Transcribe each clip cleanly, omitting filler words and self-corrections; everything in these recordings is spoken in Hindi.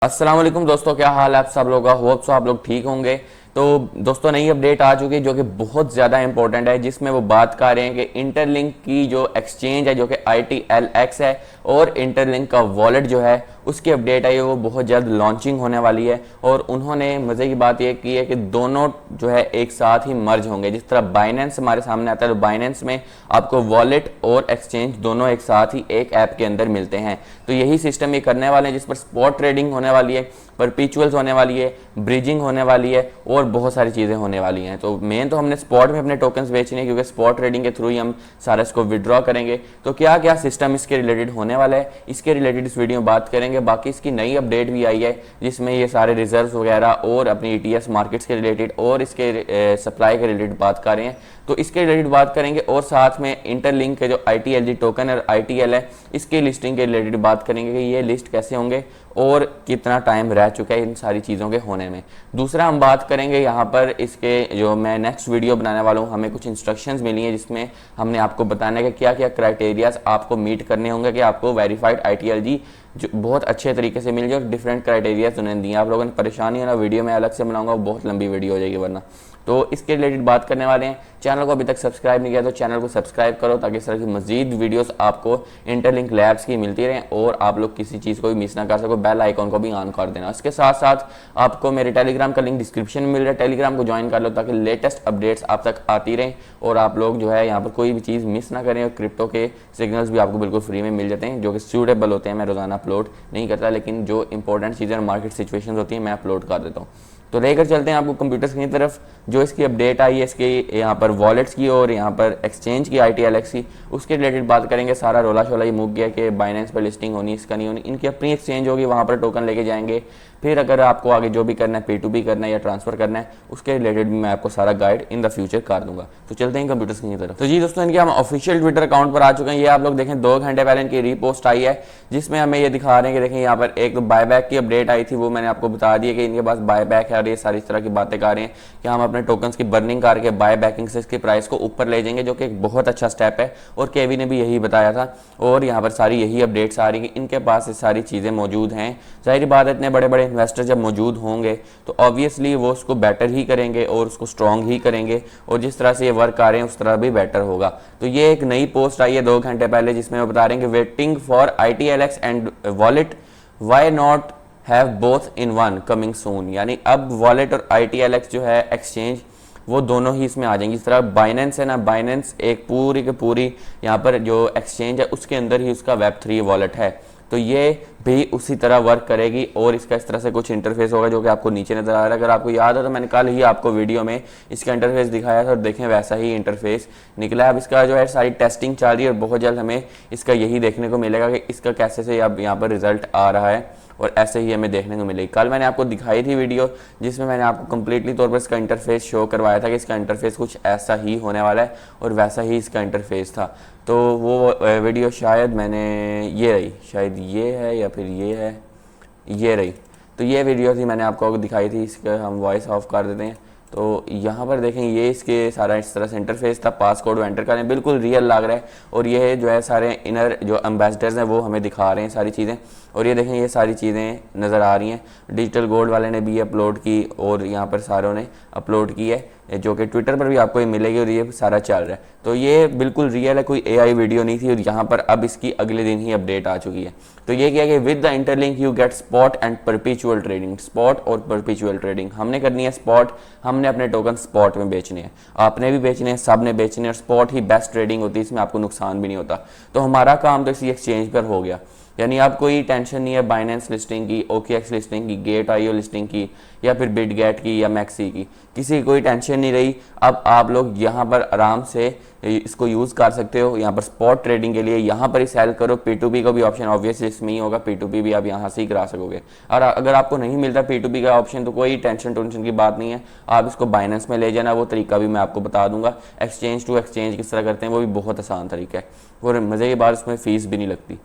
अस्सलाम वालेकुम दोस्तों, क्या हाल है आप सब लोगों का। होप सो आप लोग ठीक होंगे। तो दोस्तों नई अपडेट आ चुकी है जो कि बहुत ज़्यादा इंपॉर्टेंट है, जिसमें वो बात कर रहे हैं कि इंटरलिंक की जो एक्सचेंज है जो कि ITLX है और इंटरलिंक का वॉलेट जो है उसकी अपडेट आई है, वो बहुत जल्द लॉन्चिंग होने वाली है। और उन्होंने मज़े की बात यह की है कि दोनों जो है एक साथ ही मर्ज होंगे। जिस तरह बाइनेंस हमारे सामने आता है तो बाइनेंस में आपको वॉलेट और एक्सचेंज दोनों एक साथ ही एक ऐप के अंदर मिलते हैं। तो यही सिस्टम ये करने वाले हैं, जिस पर स्पॉट ट्रेडिंग होने वाली है, परपीचुअल्स होने वाली है, ब्रिजिंग होने वाली है और बहुत सारी चीज़ें होने वाली हैं। तो मेन तो हमने स्पॉट में अपने टोकन्स बेचने हैं, क्योंकि स्पॉट ट्रेडिंग के थ्रू ही हम सारा इसको विड्रॉ करेंगे। तो क्या क्या सिस्टम इसके रिलेटेड होने वाला है, इसके रिलेटेड इस वीडियो में बात करेंगे। बाकी इसकी नई अपडेट भी आई है जिसमें ये सारे रिजर्व वगैरह और अपनी ETS मार्केट्स के रिलेटेड और इसके सप्लाई के रिलेटेड बात कर रहे हैं। तो इसके रिलेटेड बात करेंगे और साथ में इंटरलिंक के जो ITLG टोकन और ITL है इसके लिस्टिंग के रिलेटेड बात करेंगे कि ये लिस्ट कैसे होंगे और कितना टाइम रह चुका है इन सारी चीज़ों के होने में। दूसरा हम बात करेंगे यहाँ पर इसके जो मैं नेक्स्ट वीडियो बनाने वाला हूँ, हमें कुछ इंस्ट्रक्शंस मिली हैं जिसमें हमने आपको बताना है कि क्या क्या क्राइटेरियाज आपको मीट करने होंगे कि आपको वेरीफाइड ITLG जो बहुत अच्छे तरीके से मिल जाए। और डिफरेंट क्राइटेरियाज उन्होंने दिए। आप लोगों ने परेशानी है ना, वीडियो में अलग से बनाऊंगा, बहुत लंबी वीडियो हो जाएगी वरना। तो इसके रिलेटेड बात करने वाले हैं। चैनल को अभी तक सब्सक्राइब नहीं किया तो चैनल को सब्सक्राइब करो, ताकि इस तरह की मजीद वीडियोस आपको इंटरलिंक लैब्स की मिलती रहें और आप लोग किसी चीज़ को भी मिस ना कर सको। बेल आइकॉन को भी ऑन कर देना। इसके साथ साथ आपको मेरे टेलीग्राम का लिंक डिस्क्रिप्शन में मिल रहा है, टेलीग्राम को ज्वाइन कर लो ताकि लेटेस्ट अपडेट्स आप तक आती रहें और आप लोग जो है यहाँ पर कोई भी चीज़ मिस ना करें। और क्रिप्टो के सिग्नल्स भी आपको बिल्कुल फ्री में मिल जाते हैं जो कि सूटेबल होते हैं। मैं रोजाना अपलोड नहीं करता, लेकिन जो इंपॉर्टेंट चीज़ें मार्केट सिचुएशन होती हैं मैं अपलोड कर देता हूँ। तो लेकर चलते हैं आपको कंप्यूटर स्क्रीन की तरफ। जो इसकी अपडेट आई है इसके यहाँ पर वॉलेट्स की और यहाँ पर एक्सचेंज की ITLX की, उसके रिलेटेड बात करेंगे। सारा रोला शोला ही मुक गया कि बाइनेंस पर लिस्टिंग होनी, इसका नहीं होनी, इनकी अपनी एक्सचेंज होगी, वहाँ पर टोकन लेके जाएंगे। फिर अगर आपको आगे जो भी करना है, P2P करना है या ट्रांसफर करना है, उसके रिलेटेड भी मैं आपको सारा गाइड इन द फ्यूचर कर दूंगा। तो चलते हैं कंप्यूटर स्क्रीन की तरफ। तो जी दोस्तों, इनके हम ऑफिशियल ट्विटर अकाउंट पर आ चुके हैं। ये आप लोग देखें 2 घंटे पहले इनकी रीपोस्ट आई है जिसमें हमें ये दिखा रहे हैं कि देखें यहाँ पर एक बायबैक की अपडेट आई थी, वो मैंने आपको बता दी है कि इनके पास बायबैक है। और ये सारी तरह की बातें कर रहे हैं कि हम अपने टोकन्स की बर्निंग करके बाय बैकिंग से इसकी प्राइस को ऊपर ले जाएंगे, जो कि एक बहुत अच्छा स्टेप है। और केवी ने भी यही बताया था और यहाँ पर सारी यही अपडेट्स आ रही है कि इनके पास ये सारी चीज़ें मौजूद हैं। जाहिर बात है, इतने बड़े बड़े इन्वेस्टर जब मौजूद होंगे तो ऑब्वियसली वो उसको बेटर ही करेंगे और उसको स्ट्रॉन्ग ही करेंगे, और जिस तरह से ये वर्क आ रहे हैं उस तरह भी बेटर होगा। तो ये एक नई पोस्ट आई है 2 घंटे पहले जिसमें वो बता रहे हैं कि waiting for ITLX and wallet, why not have both in one coming soon. यानी अब वॉलेट और ITLX जो है एक्सचेंज वो दोनों ही इसमें आ जाएंगी। इस तरह बाइनेंस है ना, बाइनेंस एक पूरी के पूरी यहाँ पर जो एक्सचेंज है उसके अंदर ही उसका Web3 वॉलेट है। तो ये भी उसी तरह वर्क करेगी और इसका इस तरह से कुछ इंटरफेस होगा जो कि आपको नीचे नजर आ रहा है। अगर आपको याद हो तो मैंने कल ही आपको वीडियो में इसका इंटरफेस दिखाया था और देखें वैसा ही इंटरफेस निकला है। अब इसका जो है सारी टेस्टिंग चल रही है और बहुत जल्द हमें इसका यही देखने को मिलेगा कि इसका कैसे से अब यहाँ पर रिजल्ट आ रहा है और ऐसे ही हमें देखने को मिलेगी। कल मैंने आपको दिखाई थी वीडियो जिसमें मैंने आपको कंप्लीटली तौर पर इसका इंटरफेस शो करवाया था कि इसका इंटरफेस कुछ ऐसा ही होने वाला है और वैसा ही इसका इंटरफेस था। तो वो वीडियो शायद मैंने ये रही, शायद ये है या फिर ये है, ये रही। तो ये वीडियो थी मैंने आपको दिखाई थी। इसका हम वॉइस ऑफ कर देते हैं। तो यहाँ पर देखें ये इसके सारा इस तरह से इंटरफेस था। पासकोड एंटर करें, बिल्कुल रियल लग रहा है। और ये जो है सारे इनर जो एम्बेसडर्स हैं वो हमें दिखा रहे हैं सारी चीज़ें। और ये देखें ये सारी चीज़ें नज़र आ रही हैं। डिजिटल गोल्ड वाले ने भी अपलोड की और यहाँ पर सारों ने अपलोड की है, जो कि ट्विटर पर भी आपको ये मिलेगी और ये सारा चल रहा है। तो ये बिल्कुल रियल है, कोई AI वीडियो नहीं थी। और यहाँ पर अब इसकी अगले दिन ही अपडेट आ चुकी है। तो ये क्या कि with the interlink you get spot and परपीचुअल trading. Spot और परपीचुअल ट्रेडिंग हमने करनी है। स्पॉट हमने अपने टोकन स्पॉट में बेचने हैं, आपने भी बेचने हैं, सब ने बेचने हैं। और स्पॉट ही बेस्ट ट्रेडिंग होती है, इसमें आपको नुकसान भी नहीं होता। तो हमारा काम तो इसी एक्सचेंज पर हो गया। यानी अब कोई टेंशन नहीं है बाइनेंस लिस्टिंग की, OKX लिस्टिंग की, Gate.io लिस्टिंग की या फिर बिटगेट की या मैक्सी की, किसी की कोई टेंशन नहीं रही। अब आप लोग यहाँ पर आराम से इसको यूज़ कर सकते हो। यहाँ पर स्पॉट ट्रेडिंग के लिए यहाँ पर ही सेल करो। P2P का भी ऑप्शन ऑब्वियसली इसमें ही होगा, P2P भी आप यहाँ से ही करा सकोगे। और अगर आपको नहीं मिलता P2P का ऑप्शन तो कोई टेंशन की बात नहीं है, आप इसको बाइनेंस में ले जाना। वो तरीका भी मैं आपको बता दूंगा। एक्सचेंज टू एक्सचेंज किस तरह करते हैं वो भी बहुत आसान तरीका है और मज़े की बात उसमें फ़ीस भी नहीं लगती।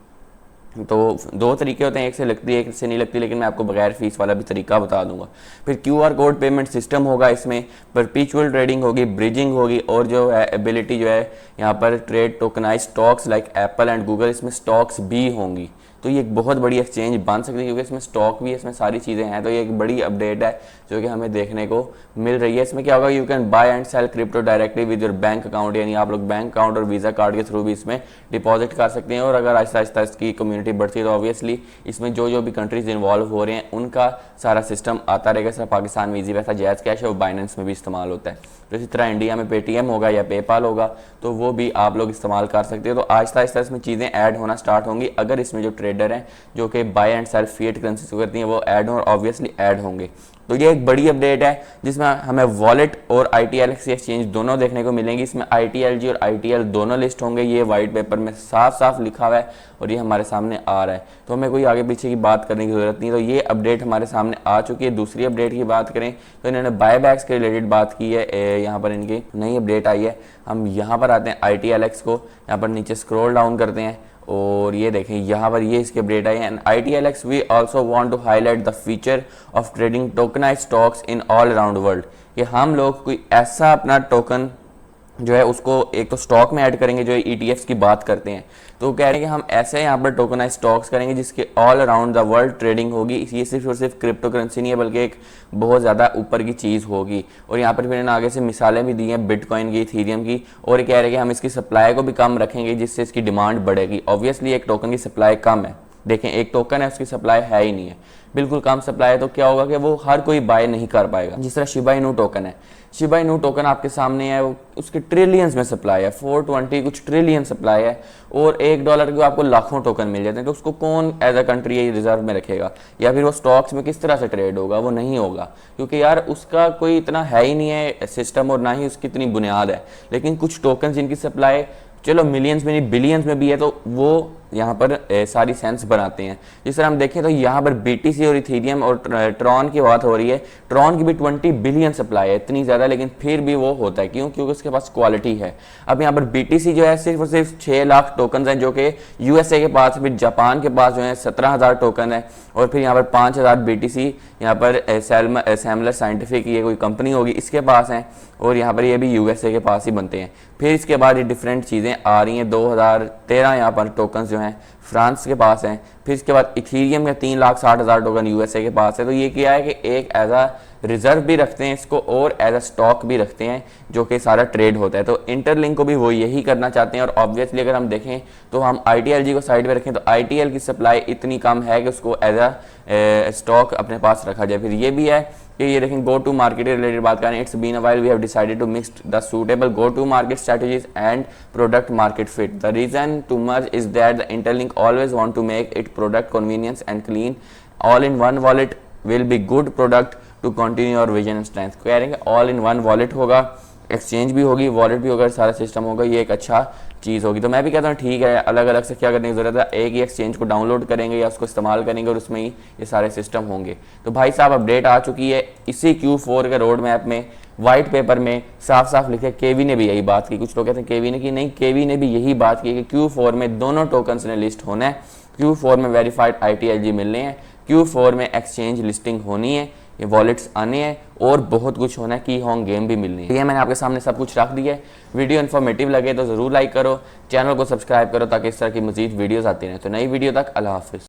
तो 2 तरीके होते हैं, एक से लगती है एक से नहीं लगती, लेकिन मैं आपको बगैर फीस वाला भी तरीका बता दूंगा। फिर QR कोड पेमेंट सिस्टम होगा, इसमें परपीचुअल ट्रेडिंग होगी, ब्रिजिंग होगी और जो है एबिलिटी जो है यहाँ पर trade tokenise stocks like Apple and Google, इसमें स्टॉक्स भी होंगी। तो ये एक बहुत बड़ी एक्सचेंज बन सकती है, क्योंकि इसमें स्टॉक भी है, इसमें सारी चीज़ें हैं। तो ये एक बड़ी अपडेट है जो कि हमें देखने को मिल रही है। इसमें क्या होगा, you can buy and sell crypto directly with your bank account, यानी आप लोग बैंक अकाउंट और वीज़ा कार्ड के थ्रू भी इसमें डिपॉजिट कर सकते हैं। और अगर आहिस्ता आहिस्ता इसकी कम्युनिटी बढ़ती है तो ऑब्वियसली इसमें जो भी कंट्रीज इन्वॉल्व हो रहे हैं उनका सारा सिस्टम आता रहेगा। सर पाकिस्तान में ईजी पैसा जैज़ कैश है वो बाइनेंस में भी इस्तेमाल होता है। तो इसी तरह इंडिया में पेटीएम होगा या पेपाल होगा तो वो भी आप लोग इस्तेमाल कर सकते हो। तो आहिस्ता आहिस्ता इसमें चीज़ें ऐड होना स्टार्ट होंगी। अगर इसमें जो ट्रेडर हैं जो कि buy and sell fiat currency को करती हैं वो ऐड हो, और ऑब्वियसली ऐड होंगे। तो ये एक बड़ी अपडेट है जिसमें हमें वॉलेट और ITLX एक्सचेंज दोनों देखने को मिलेंगी। इसमें ITLG और ITL दोनों लिस्ट होंगे, ये वाइट पेपर में साफ साफ लिखा हुआ है और ये हमारे सामने आ रहा है। तो हमें कोई आगे पीछे की बात करने की ज़रूरत नहीं। तो ये अपडेट हमारे सामने आ चुकी है। दूसरी अपडेट की बात करें तो इन्होंने बायबैक्स के रिलेटेड बात की है। यहाँ पर इनकी नई अपडेट आई है। हम यहाँ पर आते हैं ITLX को, यहाँ पर नीचे स्क्रॉल डाउन करते हैं और ये देखें यहाँ पर ये इसके अपडेट आई है। And ITLX we also want to highlight the feature of trading tokenized stocks in all around world, कि हम लोग कोई ऐसा अपना टोकन जो है उसको एक तो स्टॉक में ऐड करेंगे जो ETFs की बात करते हैं। तो कह रहे हैं कि हम ऐसे यहाँ पर टोकनाइज स्टॉक्स करेंगे जिसके all around the world trading होगी। ये सिर्फ और सिर्फ क्रिप्टो करेंसी नहीं है बल्कि एक बहुत ज़्यादा ऊपर की चीज़ होगी। और यहाँ पर फिर इन्होंने आगे से मिसालें भी दी हैं बिटकॉइन की, इथेरियम की, और ये कह रहे हैं कि हम इसकी सप्लाई को भी कम रखेंगे जिससे इसकी डिमांड बढ़ेगी। ऑब्वियसली एक टोकन की सप्लाई कम है, देखें एक टोकन है उसकी सप्लाई है ही नहीं है, बिल्कुल कम सप्लाई है। तो क्या होगा कि वो हर कोई बाय नहीं कर पाएगा। जिस तरह शिबा इनू टोकन है, शिबा इनू टोकन आपके सामने है, उसके ट्रिलियंस में सप्लाई है, 420 कुछ ट्रिलियन सप्लाई है, और $1 के आपको लाखों टोकन मिल जाते हैं। तो उसको कौन एज अ कंट्री रिजर्व में रखेगा, या फिर वो स्टॉक्स में किस तरह से ट्रेड होगा? वो नहीं होगा, क्योंकि यार उसका कोई इतना है ही नहीं है सिस्टम और ना ही उसकी इतनी बुनियाद है। लेकिन कुछ टोकन जिनकी सप्लाई चलो मिलियंस में नहीं बिलियंस में भी है तो वो यहाँ पर सारी सेंस बनाते हैं। जिस तरह हम देखें तो यहाँ पर BTC और इथेरियम और ट्रॉन की बात हो रही है। ट्रॉन की भी 20 बिलियन सप्लाई है, इतनी ज़्यादा, लेकिन फिर भी वो होता है क्यों? क्योंकि उसके पास क्वालिटी है। अब यहाँ पर BTC जो है सिर्फ और सिर्फ 6 लाख टोकन हैं जो कि USA के पास, फिर जापान के पास जो है 17,000 टोकन है, और फिर यहाँ पर 5,000 BTC यहाँ पर सैमलर साइंटिफिक ये कोई कंपनी होगी इसके पास हैं, और यहाँ पर ये भी USA के पास ही बनते हैं। फिर इसके बाद ये डिफरेंट चीज़ें आ रही हैं। 2013 यहाँ पर टोकन जो हैं फ्रांस के पास हैं। फिर इसके बाद इथेरियम के 3,60,000 टोकन USA के पास है। तो ये क्या है कि एक एज अ रिजर्व भी रखते हैं इसको और एज अ स्टॉक भी रखते हैं जो कि सारा ट्रेड होता है। तो इंटरलिंक को भी वो यही करना चाहते हैं। और ऑब्वियसली अगर हम देखें तो हम ITLG को साइड में रखें तो ITL की सप्लाई इतनी कम है कि उसको एज अ स्टॉक अपने पास रखा जाए। फिर ये भी है कि ये देखें गो टू मार्केट रिलेटेड बात करें, it's been a while we have decided to mix the suitable go to market strategies and product market fit. The reason to merge is that the Interlink always want to make it product convenience and clean all in one wallet will be good product to continue our vision and strength. कह रहे हैं ऑल इन वन वॉलेट होगा, एक्सचेंज भी होगी, वॉलेट भी होगा, सारा सिस्टम होगा, ये एक अच्छा चीज़ होगी। तो मैं भी कहता हूँ ठीक है, अलग अलग से क्या करने की ज़रूरत है, एक ही एक्सचेंज को डाउनलोड करेंगे या उसको इस्तेमाल करेंगे और उसमें ही ये सारे सिस्टम होंगे। तो भाई साहब अपडेट आ चुकी है। इसी Q4 के रोड मैप में वाइट पेपर में साफ साफ लिखे, केवी ने भी यही बात की। कुछ लोग कहते हैं केवी ने की, नहीं, केवी ने भी यही बात की कि Q4 में दोनों टोकन्स ने लिस्ट होना है, Q4 में वेरीफाइड ITLG मिलने हैं, Q4 में एक्सचेंज लिस्टिंग होनी है, ये वॉलेट्स आने हैं और बहुत कुछ होना है, की होंग गेम भी मिलनी है। ये मैंने आपके सामने सब कुछ रख दिया है। वीडियो इन्फॉर्मेटिव लगे तो ज़रूर लाइक करो, चैनल को सब्सक्राइब करो ताकि इस तरह की मजीद वीडियोस आती रहें। तो नई वीडियो तक अल्लाह हाफिज़।